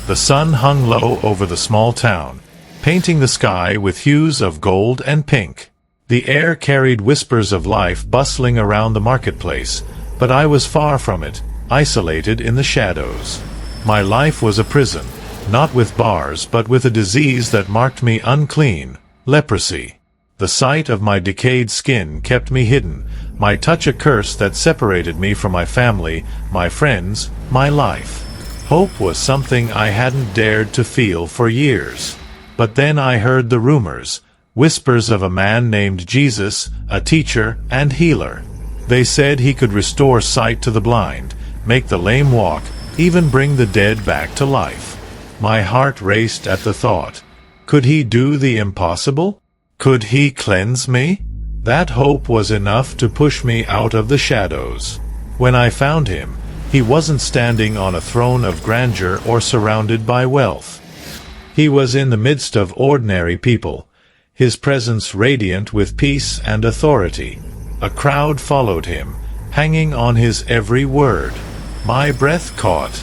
The sun hung low over the small town, painting the sky with hues of gold and pink. The air carried whispers of life bustling around the marketplace, but I was far from it, isolated in the shadows. My life was a prison, not with bars but with a disease that marked me unclean, leprosy. The sight of my decayed skin kept me hidden, my touch a curse that separated me from my family, my friends, my life. Hope was something I hadn't dared to feel for years. But then I heard the rumors, whispers of a man named Jesus, a teacher and healer. They said he could restore sight to the blind, make the lame walk, even bring the dead back to life. My heart raced at the thought. Could he do the impossible? Could he cleanse me? That hope was enough to push me out of the shadows. When I found him, he wasn't standing on a throne of grandeur or surrounded by wealth. He was in the midst of ordinary people, his presence radiant with peace and authority. A crowd followed him, hanging on his every word. My breath caught.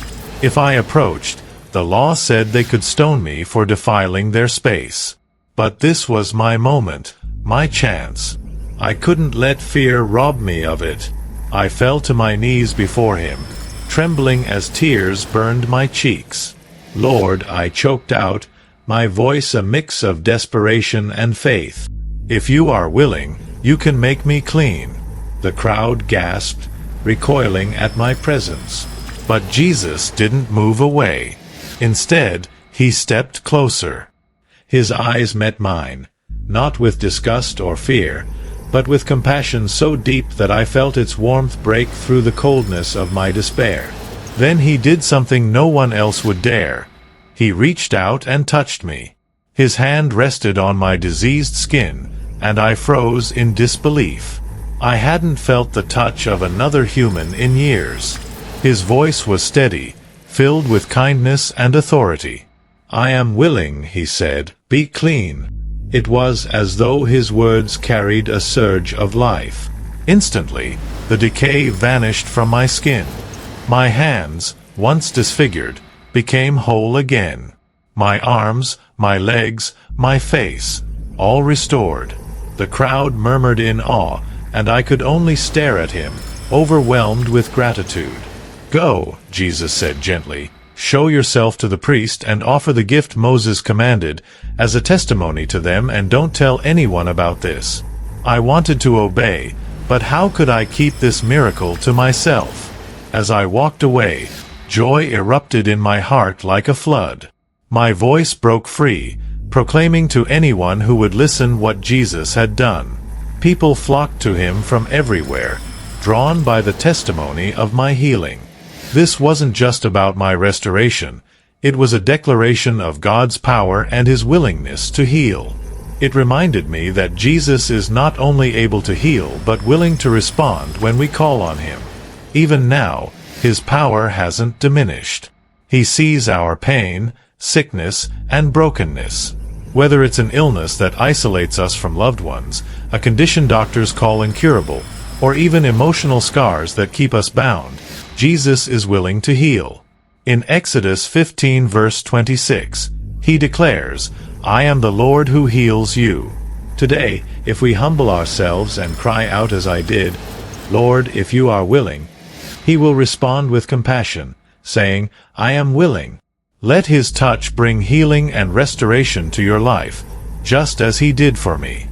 If I approached, the law said they could stone me for defiling their space. But this was my moment, my chance. I couldn't let fear rob me of it. I fell to my knees before him, trembling as tears burned my cheeks. Lord, I choked out, my voice a mix of desperation and faith. If you are willing, you can make me clean. The crowd gasped, recoiling at my presence. But Jesus didn't move away. Instead, he stepped closer. His eyes met mine, not with disgust or fear, but with compassion so deep that I felt its warmth break through the coldness of my despair. Then he did something no one else would dare. He reached out and touched me. His hand rested on my diseased skin, and I froze in disbelief. I hadn't felt the touch of another human in years. His voice was steady, filled with kindness and authority. "I am willing," he said, "be clean." It was as though his words carried a surge of life. Instantly, the decay vanished from my skin. My hands, once disfigured, became whole again. My arms, my legs, my face, all restored. The crowd murmured in awe, and I could only stare at him, overwhelmed with gratitude. "Go," Jesus said gently, "show yourself to the priest and offer the gift Moses commanded as a testimony to them, and don't tell anyone about this." I wanted to obey, but how could I keep this miracle to myself? As I walked away, joy erupted in my heart like a flood. My voice broke free, proclaiming to anyone who would listen what Jesus had done. People flocked to him from everywhere, drawn by the testimony of my healing. This wasn't just about my restoration. It was a declaration of God's power and his willingness to heal. It reminded me that Jesus is not only able to heal but willing to respond when we call on him. Even now, his power hasn't diminished. He sees our pain, sickness, and brokenness. Whether it's an illness that isolates us from loved ones, a condition doctors call incurable, or even emotional scars that keep us bound, Jesus is willing to heal. In Exodus 15 verse 26, he declares, "I am the Lord who heals you." Today, if we humble ourselves and cry out as I did, "Lord, if you are willing," he will respond with compassion, saying, "I am willing." Let his touch bring healing and restoration to your life, just as he did for me.